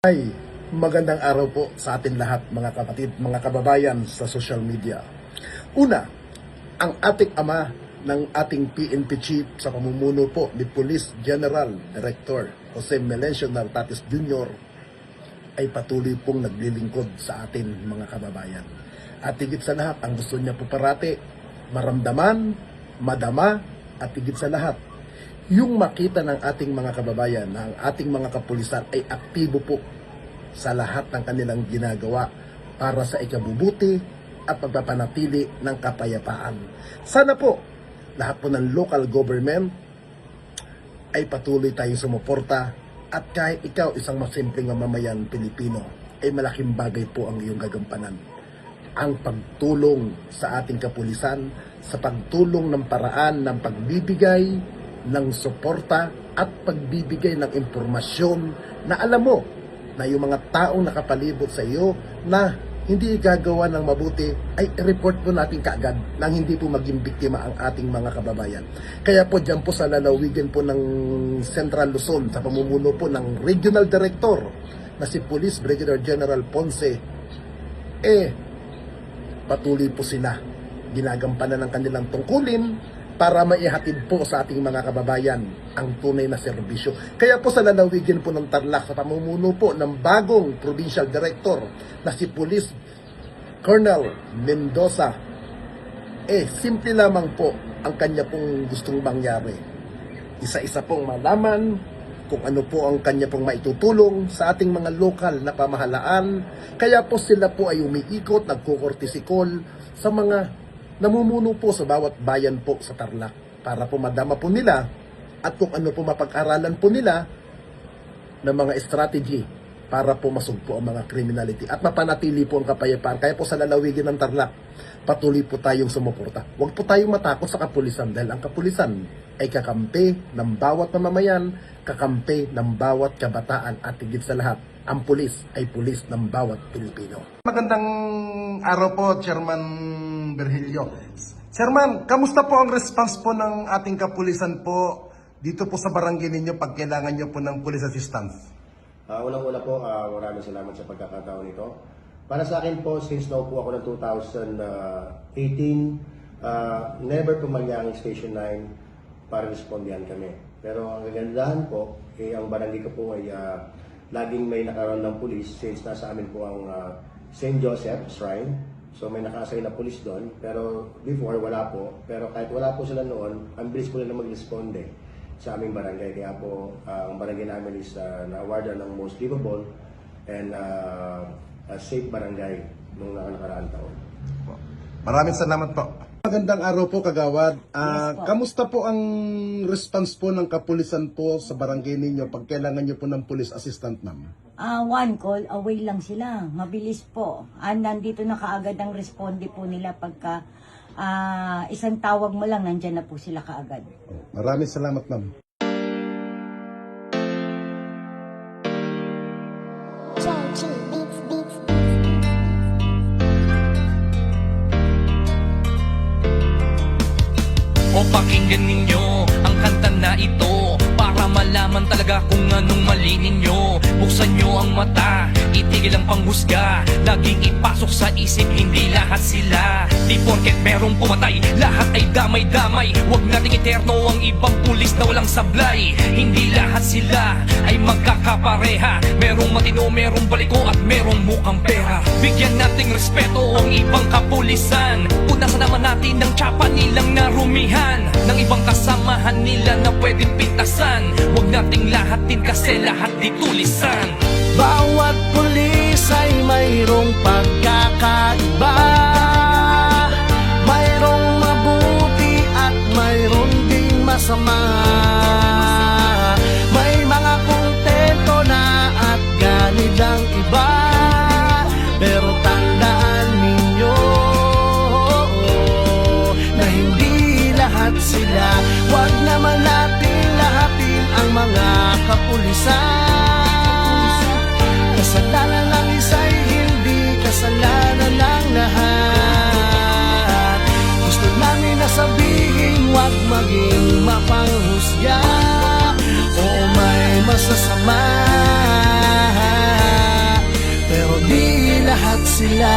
Ay, magandang araw po sa atin lahat mga kapatid, mga kababayan sa social media. Una, ang ating ama ng ating PNP Chief sa pamumuno po ni Police General Director Jose Melencio Nartates Jr. ay patuloy pong naglilingkod sa atin mga kababayan. At higit sa lahat, ang gusto niya po parati, maramdaman, madama, at higit sa lahat, yung makita ng ating mga kababayan na ang ating mga kapulisan ay aktibo po sa lahat ng kanilang ginagawa para sa ikabubuti at pagpapanatili ng kapayapaan. Sana po, lahat po ng local government ay patuloy tayong sumuporta at kahit ikaw isang masimpleng mamamayan Pilipino, ay malaking bagay po ang iyong gagampanan. Ang pagtulong sa ating kapulisan, sa pagtulong ng paraan ng pagbibigay ng suporta at pagbibigay ng impormasyon na alam mo na yung mga taong nakapalibot sa iyo na hindi gagawa ng mabuti ay report po natin kaagad nang hindi po maging biktima ang ating mga kababayan. Kaya po dyan po sa lalawigan po ng Central Luzon sa pamumuno po ng Regional Director na si Police Brigadier General Ponce, patuloy po sila ginagampanan ng kanilang tungkulin para maihatid po sa ating mga kababayan ang tunay na serbisyo. Kaya po sa lalawigan po ng Tarlac sa pamumuno po ng bagong Provincial Director na si Police Colonel Mendoza, simple lamang po ang kanya pong gustong mangyari. Isa-isa pong malaman kung ano po ang kanya pong maitutulong sa ating mga lokal na pamahalaan. Kaya po sila po ay umiikot, nagkukortisikol sa mga namumuno po sa bawat bayan po sa Tarlac para po madama po nila at kung ano po mapag-aralan po nila ng mga strategy para po masugpo ang mga criminality at mapanatili po ang kapayapaan. Kaya po sa lalawigan ng Tarlac, patuloy po tayong sumuporta. Huwag po tayong matakot sa kapulisan dahil ang kapulisan ay kakampi ng bawat mamamayan, kakampi ng bawat kabataan at higit sa lahat, ang pulis ay pulis ng bawat Pilipino. Magandang araw po, Chairman Virgilio. Chairman, kamusta po ang response po ng ating kapulisan po dito po sa barangay ninyo pag kailangan nyo po ng police assistance? Unang-una po, maraming salamat sa pagkakataon nito. Para sa akin po, since now po ako ng 2018, never po mangyaring Station 9 para respondihan kami. Pero ang kagandahan po, ang barangay ko po ay laging may nakaroon ng police since nasa amin po ang St. Joseph Shrine. So may naka-assign na police doon, pero before wala po. Pero kahit wala po sila noon, ang bilis po nila mag-responde sa aming barangay. Kaya po, ang barangay namin is na-awardan ng most livable and safe barangay nung nakaraang taon. Maraming salamat po. Magandang araw po, Kagawad. Yes, po. Kamusta po ang response po ng kapulisan po sa barangay ninyo pag kailangan nyo po ng police assistant, ma'am? One call away lang sila. Mabilis po. Nandito na kaagad ang responde po nila pagka isang tawag mo lang, nandyan na po sila kaagad. Maraming salamat, ma'am. O pakinggan ninyo ang kanta na ito para malaman talaga kung anong mali ninyo. Buksan nyo ang mata, itigil ang panghusga, laging ipasok sa isip, hindi lahat sila. Di porket merong pumatay, lahat ay damay-damay. Huwag nating eterno ang ibang pulis na walang sablay. Hindi lahat sila ay magkakapareha. Merong matino, merong baliko at merong mukhang pera. Bigyan nating respeto ang ibang kapulisan. Punasan naman natin ng tsapa nilang narumihan, ng ibang kasamahan nila na pwedeng pintasan. Huwag nating lahatin kasi lahat di tulisan. Bawat pulis ay mayroong pagkakaiba, mayroong mabuti at mayroong ding masama. May mga kontento na at ganid ang iba, pero tandaan ninyo na hindi lahat sila. Huwag naman natin lahatin ang mga kapulisan. Kasalanan ng isa'y hindi kasalanan ng lahat. Gusto namin na sabihin, huwag maging mapanghusga o may masasama. sila.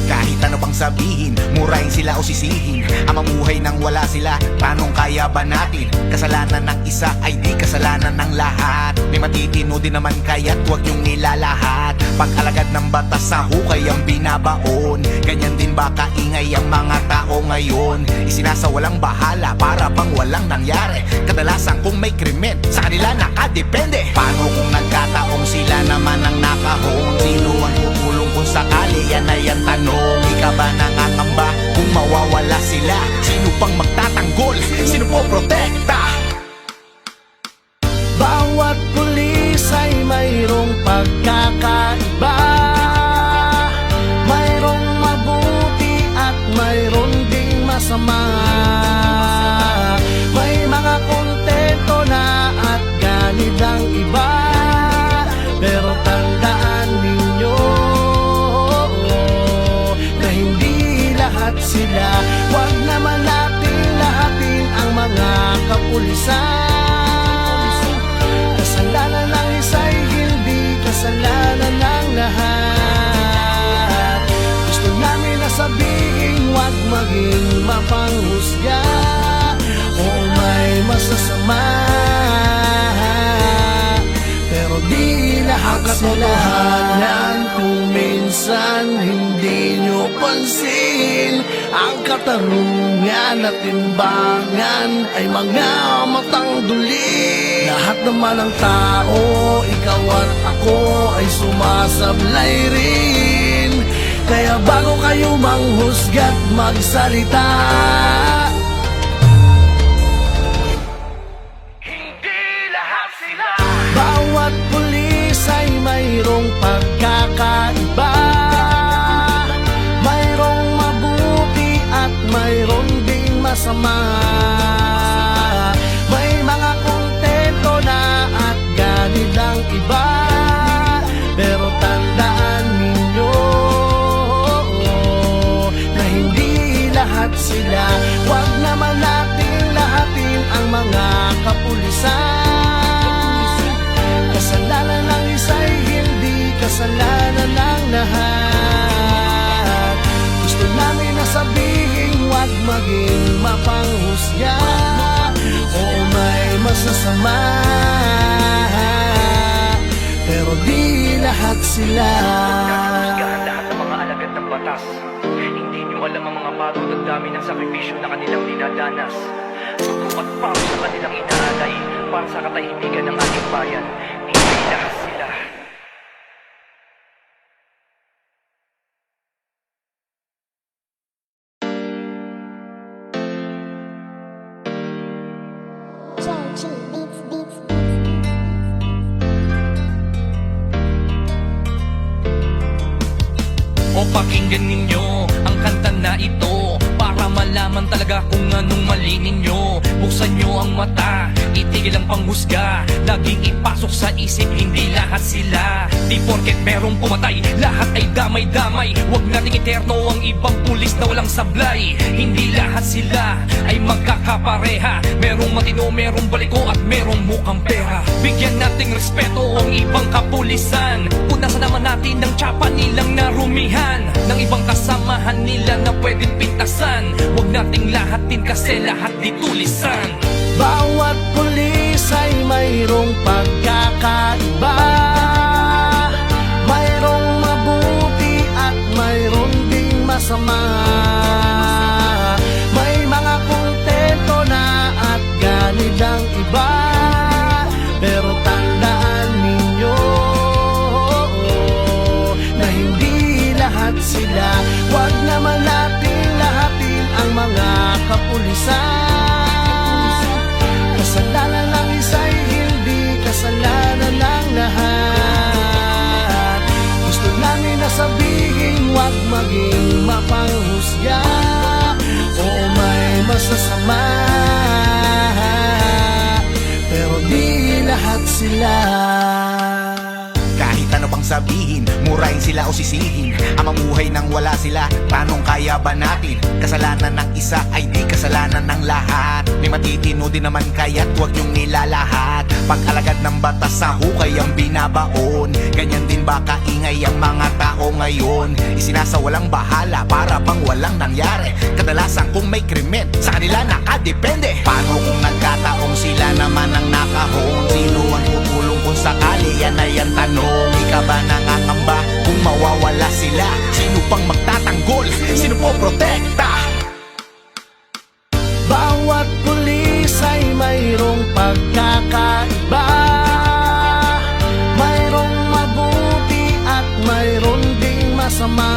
Kahit ano pang sabihin, murahin sila o sisihin, ang mamuhay nang wala sila, tanong kaya ba natin? Kasalanan ng isa ay di kasalanan ng lahat. May matitino din naman kaya't huwag yung nilalahat. Pag-alagad ng batas sa hukay ang binabaon, ganyan din ba kaingay ang mga tao ngayon? Isinasawalang bahala para bang walang nangyari. Kadalasan kung may krimen, sa kanila nakadepende. Paano kung nagkataong sila naman ang nakahon? Sino ang tutulong kung sakali? Yan ay ang tanong. Ikaw ba nangangamba kung mawawala sila? Sino pang magtatanggol? Sino po protekta? Bawat pulis ay mayroong pagkakaiba, mayroong mabuti at mayroong ding masama. May mga kontento na at ganid ang iba, pero tandaan ninyo na hindi lahat sila. Huwag naman natin lahatin ang mga kapulisan. Kasalanan ng isa'y hindi kasalanan ng lahat. Gusto namin na sabihin, huwag maging mapanghusga. Oo, may masasama, pero di lahat katotohanan. Kung minsan hindi nyo pansin, ang katarungan at timbangan ay mga matang duli. Lahat naman ng tao, ikaw at ako ay sumasablay rin. Kaya bago kayo manghusga't magsalita, Hindi lahat sila. bawat pulis ay mayroong pagkakaiba, mayroong mabuti at mayroong ding masama. May mga kontento na at ganid ang iba, pero tandaan ninyo na hindi lahat sila. Huwag naman natin lahatin ang mga kapulisan. Kasalanan ng isa'y hindi kasalanan ng lahat. Gusto namin na sabihin, huwag maging mapanghusga. Oo, may masasama, pero di lahat sila. Husgahan lahat ng mga alagad ng batas. Hindi nyo alam ang mga pagod at dami ng sakripisyo na kanilang dinadanas. Suko at pang sa kanilang inaalay para sa katahimikan ng ating bayan. Hindi lahat sila. O pakinggan ninyo ang kanta na ito para malaman talaga kung anong mali ninyo. Buksan nyo ang mata, itigil ang panghusga. Laging ipasok sa isip, hindi lahat sila. Di porket merong pumatay, lahat ay damay-damay. Huwag nating eterno ang ibang pulis na walang sablay. Hindi lahat sila ay magkakapareha. Merong matino, merong baliko at merong mukhang pera. Bigyan nating respeto ang ibang kapulisan. Punasan naman natin ng tsapa nilang narumihan, ng ibang kasamahan nila na pwedeng pintasan. Huwag nating lahatin kasi lahat di tulisan. Bawat pulis ay mayroong pagkakaiba, mayroong mabuti at mayroong ding masama. May mga kontento na at ganid ang iba, pero tandaan ninyo na hindi lahat sila. Huwag naman natin lahatin ang mga kapulisan. Kasalanan ng isa'y hindi kasalanan ng lahat. sasabihin, murahin sila o sisihin. Ang mamuhay nang wala sila, tanong kaya ba natin? Kasalanan ng isa ay di kasalanan ng lahat. May matitino din naman kaya't huwag yung nilalahat. Pag-alagad ng batas sa hukay ang binabaon, ganyan din ba kaingay ang mga tao ngayon? Isinasawalang bahala para bang walang nangyari. Kadalasan kung may krimen, sa kanila nakadepende. Paano kung nagkataong sila naman ang nakahon? Sino ang tutulong kung sakali? Yan ay ang tanong. Ika ba nangangamba kung mawawala sila? Sino pang magtatanggol? Sino po protekta? Bawat pulis ay mayroong pagkakaiba. Mayroong mabuti at mayroong ding masama.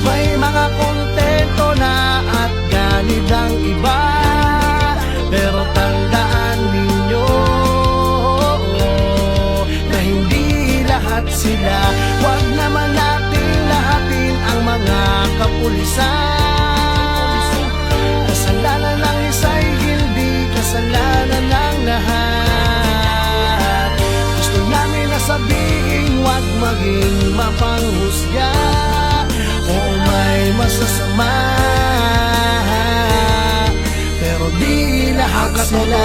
May mga kontento na at ganid ang iba. Pero tandaan ninyo na hindi lahat sila. Huwag naman natin lahatin ang mga kapulisan. Kasalanan ng isa'y hindi kasalanan ng lahat. Gusto namin na sabihin, huwag maging mapanghusga. Oo, may masasama, pero di lahat sila.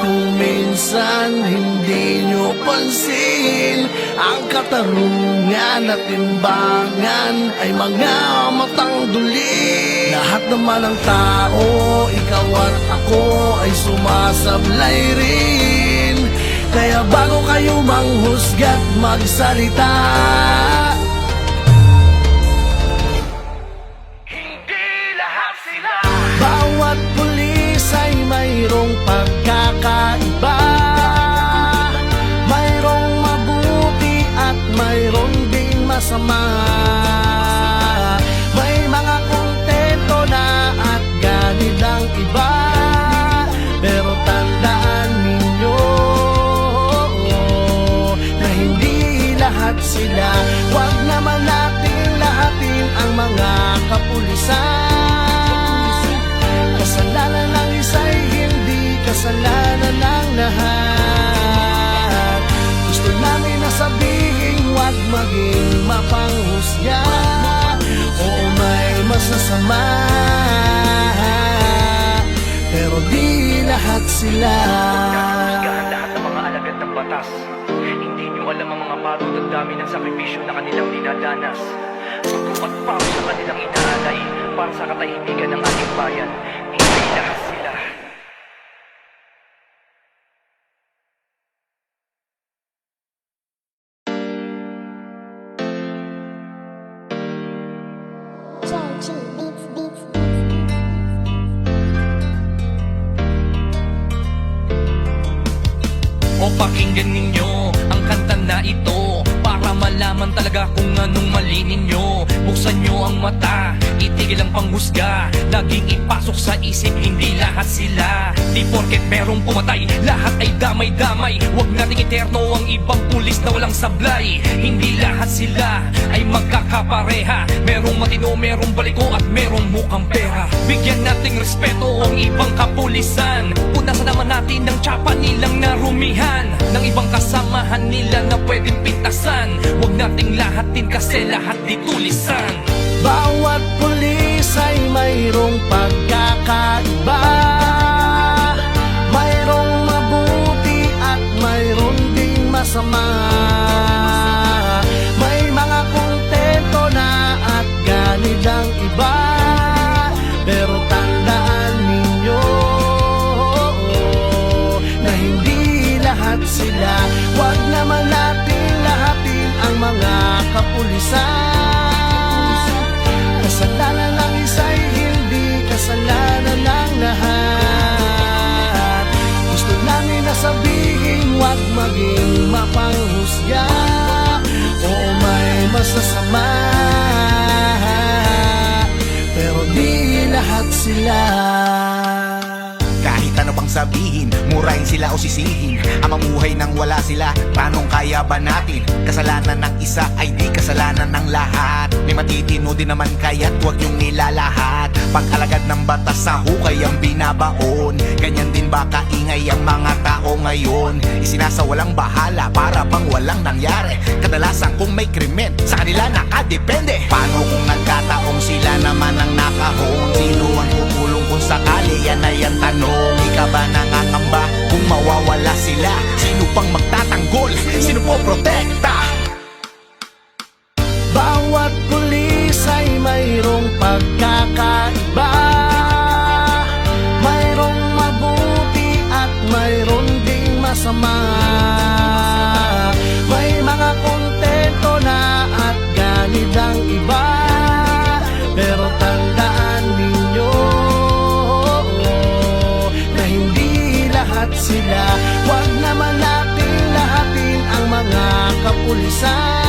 Kung minsan hindi nyo pansin, ang katarungan at timbangan ay mga matang duli. Lahat naman ng tao, ikaw at ako ay sumasablay rin. Kaya bago kayo manghusga't magsalita, Hindi lahat sila. bawat pulis ay mayroong pagkakaiba. Mayroong mabuti at mayroong ding masama. May mga kontento na at ganid ang iba. Pero tandaan ninyo na hindi lahat sila. Huwag naman natin lahatin ang mga kapulisan. Kasalanan ng isa'y hindi kasalanan ng lahat. Gusto namin na sabihin, huwag maging mapanghusga. Oo, may masasama, pero di lahat sila. Husgahan lahat ng mga alagad ng batas. Hindi nyo alam ang mga pagod at dami ng sakripisyo na kanilang dinadanas. Pagkupat pa sa kanilang inaalay para sa katahimikan ng ating bayan. Hindi lahat sila. JG Beats, Beats, Beats. O pakinggan ninyo ang kanta na ito para malaman talaga kung anong mali ninyo. Buksan nyo ang mata, itigil ang panghusga. Laging ipasok sa isip, hindi lahat sila. Di porket merong pumatay, lahat ay damay-damay. Huwag nating eterno ang ibang pulis na walang sablay. Hindi lahat sila ay magkakapareha. Merong matino, merong baliko at merong mukhang pera. Bigyan nating respeto ang ibang kapulisan. Punasan naman natin ng tsapa nilang narumihan, ng ibang kasamahan nila na pwedeng pintasan. Huwag nating lahatin kasi lahat di tulisan. Bawat pulis ay mayroong pagkakaiba. Mayroong mabuti at mayroong ding masama. May mga kontento na at ganid ang iba. Pero tandaan ninyo na hindi lahat sila. Huwag naman natin lahatin ang mga kapulisan. Kasalanan ng isa'y hindi kasalanan ng lahat. Gusto namin na sabihin, huwag maging mapanghusga. Oo, may masasama, pero di lahat sila. Kahit ano pang sabihin, murahin sila o sisihin. Ang mamuhay nang wala sila, paanong kaya ba natin? Kasalanan ng isa ay di kasalanan ng lahat. May matitino din naman kaya't huwag yung nilalahat. Pag-alagad ng batas sa hukay ang binabaon. Ganyan din ba kaingay ang mga tao ngayon? Isinasawalang bahala para bang walang nangyari. Kadalasan kung may krimen, sa kanila nakadepende. Paano kung nagkataong sila naman ang nakahon? Sino ang tutulong kung sakali? Yan ay ang tanong. Ika ba nangangamba kung mawawala sila? Sino pang magtatanggol? Sino po protekta? Bawat pulis ay mayroong pagkakaiba. Mayroong mabuti at mayroong ding masama. May mga kontento na at ganid ang iba. Pero tandaan ninyo na hindi lahat sila. Huwag naman natin lahatin ang mga kapulisan.